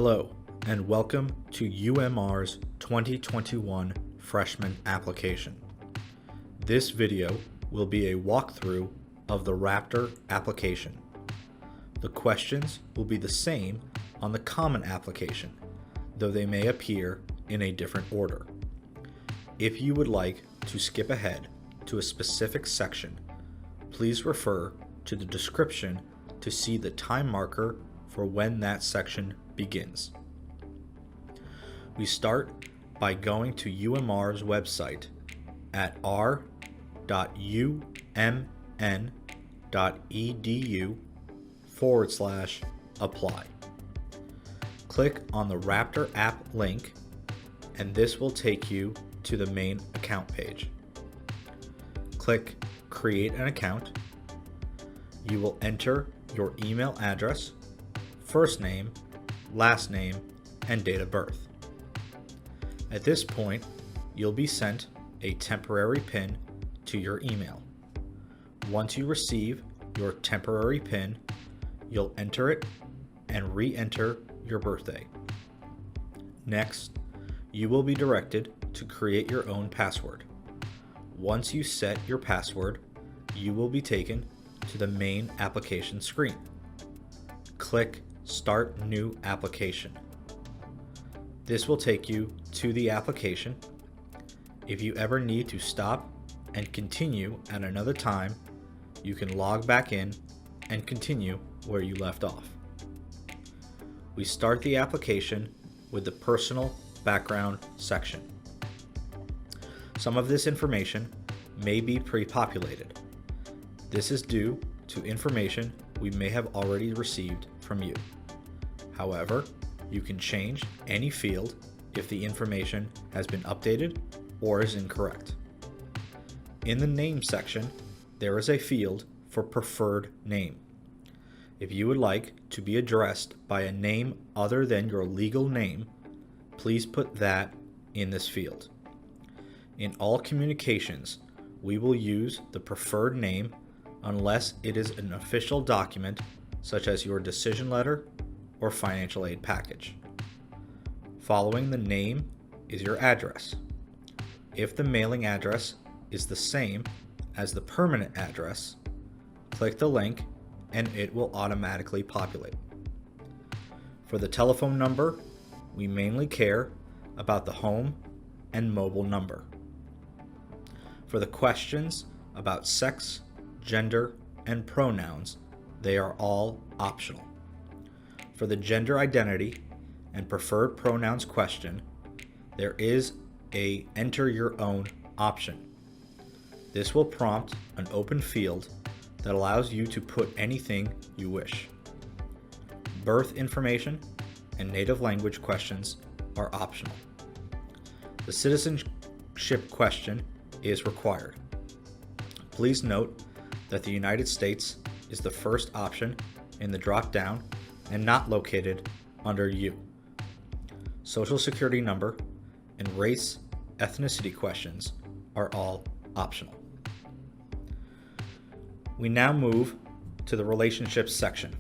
Hello, and welcome to UMR's 2021 Freshman Application. This video will be a walkthrough of the Raptor application. The questions will be the same on the Common application, though they may appear in a different order. If you would like to skip ahead to a specific section, please refer to the description to see the time marker for when that section begins. We start by going to UMR's website at r.umn.edu/apply. Click on the Raptor app link, and this will take you to the main account page. Click Create an Account. You will enter your email address, first name, last name, and date of birth. At this point, you'll be sent a temporary PIN to your email. Once you receive your temporary PIN, you'll enter it and re-enter your birthday. Next, you will be directed to create your own password. Once you set your password, you will be taken to the main application screen. Click Start New Application. This will take you to the application. If you ever need to stop and continue at another time, you can log back in and continue where you left off. We start the application with the Personal Background section. Some of this information may be pre-populated. This is due to information we may have already received from you. However, you can change any field if the information has been updated or is incorrect. In the Name section, there is a field for preferred name. If you would like to be addressed by a name other than your legal name, please put that in this field. In all communications, we will use the preferred name unless it is an official document such as your decision letter or financial aid package. Following the name is your address. If the mailing address is the same as the permanent address, click the link and it will automatically populate. For the telephone number, we mainly care about the home and mobile number. For the questions about sex, gender, and pronouns, they are all optional. For the gender identity and preferred pronouns question, there is a Enter Your Own option. This will prompt an open field that allows you to put anything you wish. Birth information and native language questions are optional. The citizenship question is required. Please note that the United States is the first option in the drop-down and not located under U. Social Security number and race ethnicity questions are all optional. We now move to the relationships section.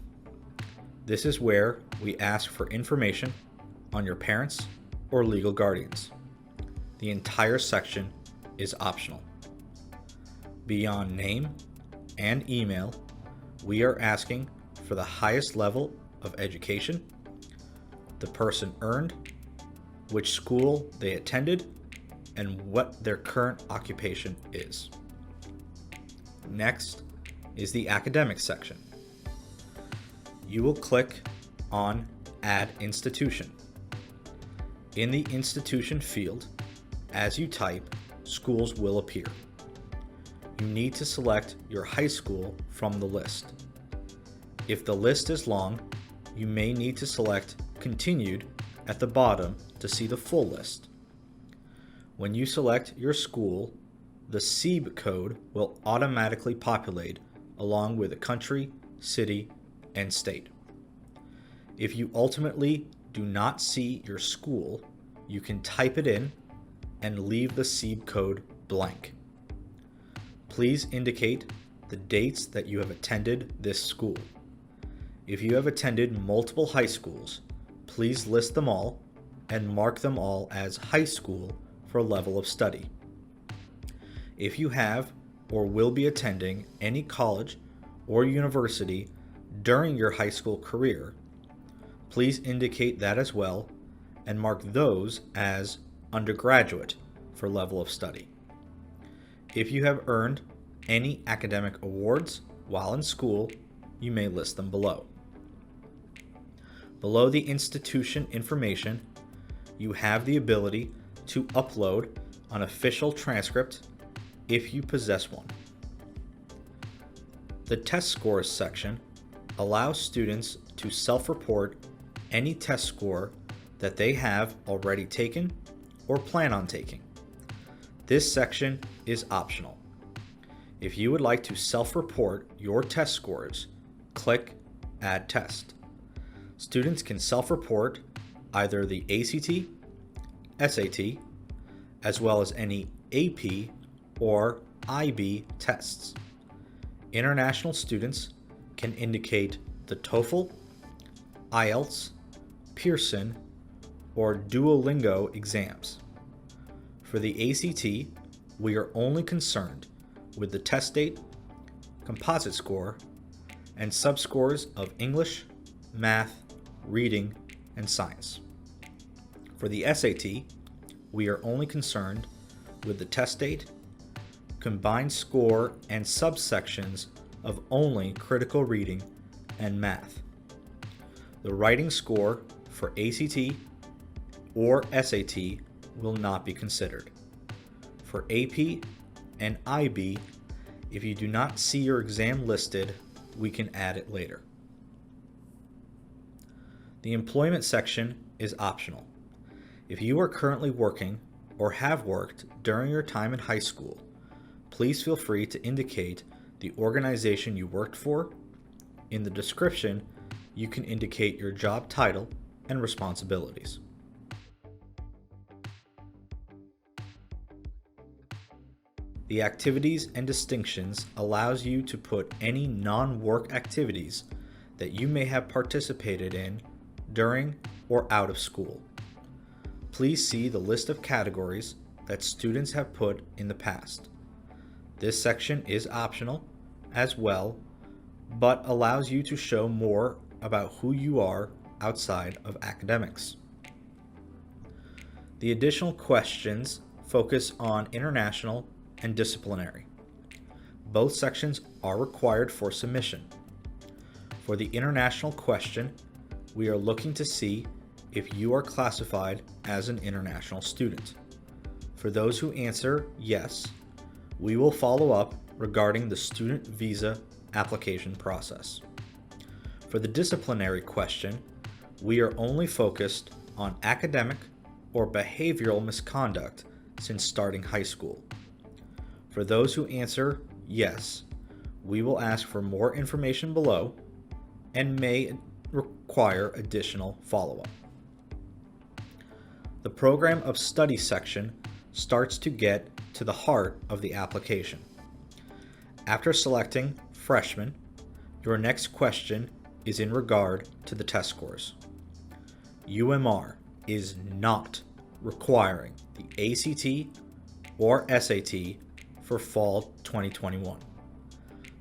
This is where we ask for information on your parents or legal guardians. The entire section is optional. Beyond name and email, we are asking for the highest level of education, the person earned, which school they attended, and what their current occupation is. Next is the academic section. You will click on Add Institution. In the institution field, as you type, schools will appear. You need to select your high school from the list. If the list is long, you may need to select Continued at the bottom to see the full list. When you select your school, the SEEB code will automatically populate along with the country, city, and state. If you ultimately do not see your school, you can type it in and leave the SEEB code blank. Please indicate the dates that you have attended this school. If you have attended multiple high schools, please list them all and mark them all as high school for level of study. If you have or will be attending any college or university during your high school career, please indicate that as well and mark those as undergraduate for level of study. If you have earned any academic awards while in school, you may list them below. Below the institution information, you have the ability to upload an official transcript if you possess one. The test scores section allows students to self-report any test score that they have already taken or plan on taking. This section is optional. If you would like to self-report your test scores, click Add Test. Students can self-report either the ACT, SAT, as well as any AP or IB tests. International students can indicate the TOEFL, IELTS, Pearson, or Duolingo exams. For the ACT, we are only concerned with the test date, composite score, and subscores of English, math, reading, and science. For the SAT, we are only concerned with the test date, combined score, and subsections of only critical reading and math. The writing score for ACT or SAT will not be considered. For AP and IB, if you do not see your exam listed, we can add it later. The employment section is optional. If you are currently working or have worked during your time in high school, please feel free to indicate the organization you worked for. In the description, you can indicate your job title and responsibilities. The activities and distinctions allows you to put any non-work activities that you may have participated in during or out of school. Please see the list of categories that students have put in the past. This section is optional as well, but allows you to show more about who you are outside of academics. The additional questions focus on international and disciplinary. Both sections are required for submission. For the international question, we are looking to see if you are classified as an international student. For those who answer yes, we will follow up regarding the student visa application process. For the disciplinary question, we are only focused on academic or behavioral misconduct since starting high school. For those who answer yes, we will ask for more information below and may require additional follow-up. The program of study section starts to get to the heart of the application. After selecting freshman, your next question is in regard to the test scores. UMR is not requiring the ACT or SAT for fall 2021.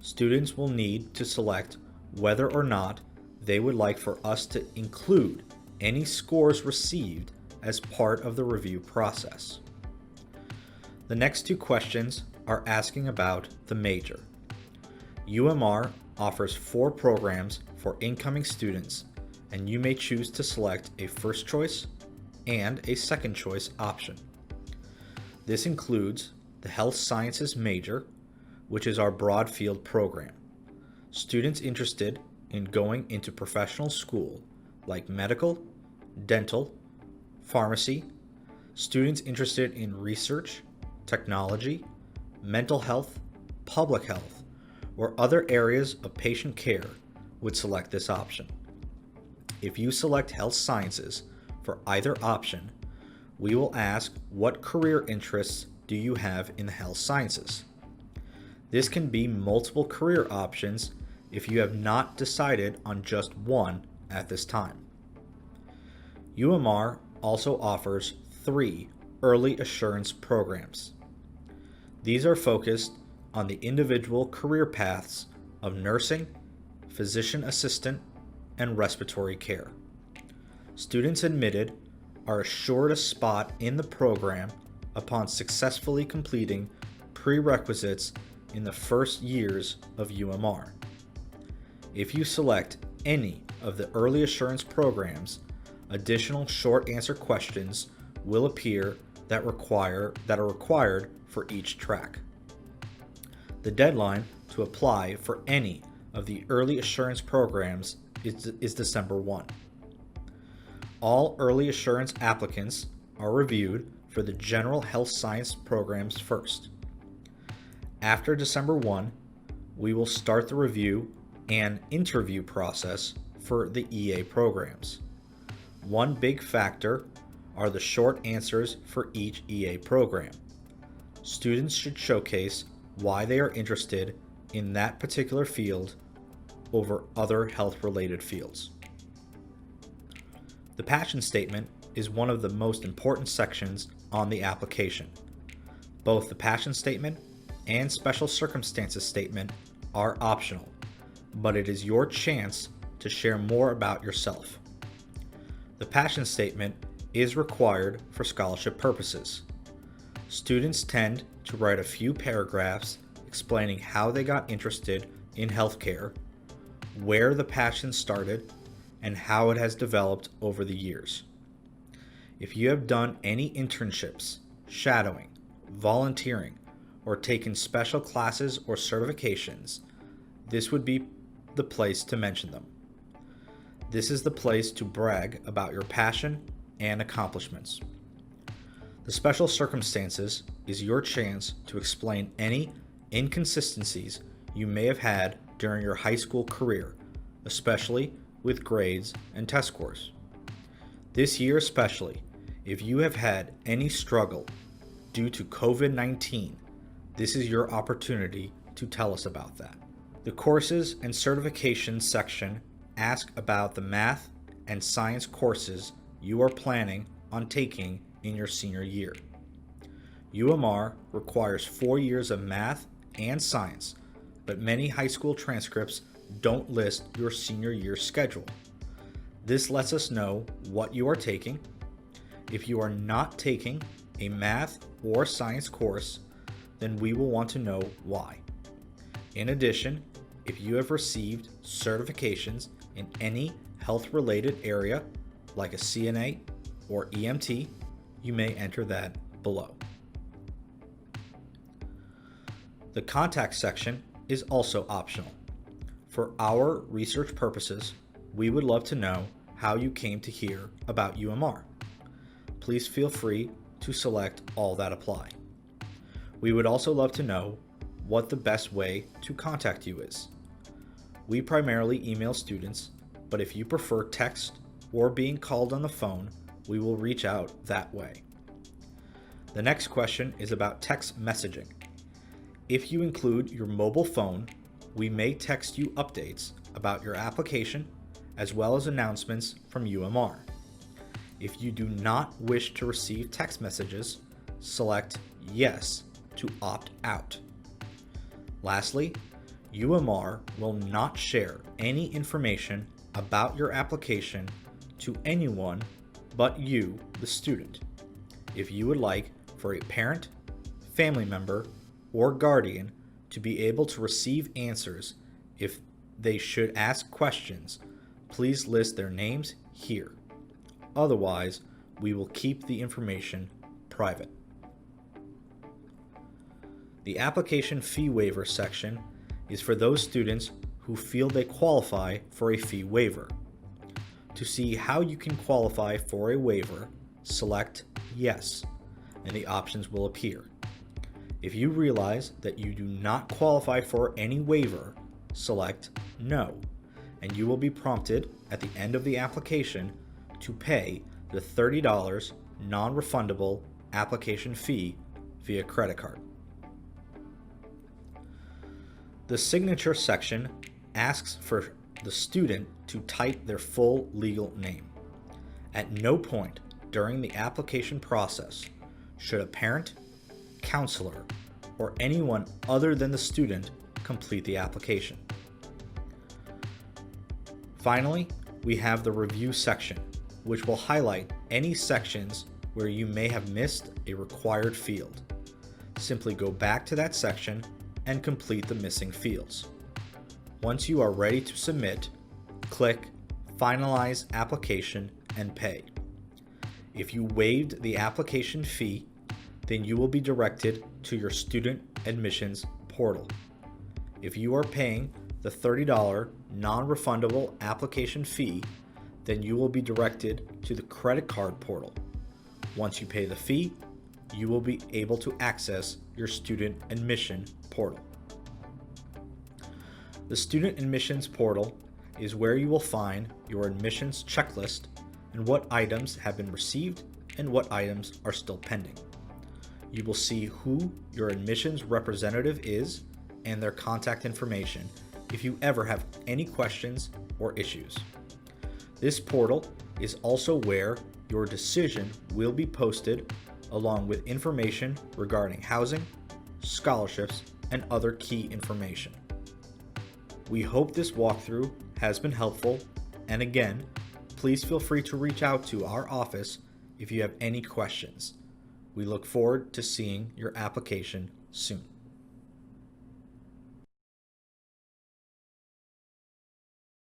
Students will need to select whether or not they would like for us to include any scores received as part of the review process. The next two questions are asking about the major. UMR offers 4 programs for incoming students, and you may choose to select a first choice and a second choice option. This includes the Health Sciences major, which is our broad field program. Students interested in going into professional school like medical, dental, pharmacy, students interested in research, technology, mental health, public health, or other areas of patient care would select this option. If you select Health Sciences for either option, we will ask what career interests do you have in the Health Sciences. This can be multiple career options if you have not decided on just one at this time. UMR also offers 3 early assurance programs. These are focused on the individual career paths of nursing, physician assistant, and respiratory care. Students admitted are assured a spot in the program upon successfully completing prerequisites in the first years of UMR. If you select any of the early assurance programs, additional short answer questions will appear that are required for each track. The deadline to apply for any of the early assurance programs is December 1. All early assurance applicants are reviewed for the general health science programs first. After December 1, we will start the review and interview process for the EA programs. One big factor are the short answers for each EA program. Students should showcase why they are interested in that particular field over other health-related fields. The passion statement is one of the most important sections on the application. Both the passion statement and special circumstances statement are optional, but it is your chance to share more about yourself. The passion statement is required for scholarship purposes. Students tend to write a few paragraphs explaining how they got interested in healthcare, where the passion started, and how it has developed over the years. If you have done any internships, shadowing, volunteering, or taken special classes or certifications, this would be the place to mention them. This is the place to brag about your passion and accomplishments. The special circumstances is your chance to explain any inconsistencies you may have had during your high school career, especially with grades and test scores. This year especially, if you have had any struggle due to COVID-19, this is your opportunity to tell us about that. The courses and certifications section ask about the math and science courses you are planning on taking in your senior year. UMR requires 4 years of math and science, but many high school transcripts don't list your senior year schedule. This lets us know what you are taking. If you are not taking a math or science course, then we will want to know why. In addition, if you have received certifications in any health-related area, like a CNA or EMT, you may enter that below. The contact section is also optional. For our research purposes, we would love to know how you came to hear about UMR. Please feel free to select all that apply. We would also love to know what the best way to contact you is. We primarily email students, but if you prefer text or being called on the phone, we will reach out that way. The next question is about text messaging. If you include your mobile phone, we may text you updates about your application as well as announcements from UMR. If you do not wish to receive text messages, select Yes to opt out. Lastly, UMR will not share any information about your application to anyone but you, the student. If you would like for a parent, family member, or guardian to be able to receive answers if they should ask questions, please list their names here. Otherwise, we will keep the information private. The application fee waiver section is for those students who feel they qualify for a fee waiver. To see how you can qualify for a waiver, select Yes, and the options will appear. If you realize that you do not qualify for any waiver, select No, and you will be prompted at the end of the application to pay the $30 non-refundable application fee via credit card. The signature section asks for the student to type their full legal name. At no point during the application process should a parent, counselor, or anyone other than the student complete the application. Finally, we have the review section, which will highlight any sections where you may have missed a required field. Simply go back to that section and complete the missing fields. Once you are ready to submit, click Finalize Application and Pay. If you waived the application fee, then you will be directed to your student admissions portal. If you are paying the $30 non-refundable application fee, then you will be directed to the credit card portal. Once you pay the fee, you will be able to access your student admission portal. The student admissions portal is where you will find your admissions checklist and what items have been received and what items are still pending. You will see who your admissions representative is and their contact information if you ever have any questions or issues. This portal is also where your decision will be posted along with information regarding housing, scholarships, and other key information. We hope this walkthrough has been helpful, and again, please feel free to reach out to our office if you have any questions. We look forward to seeing your application soon.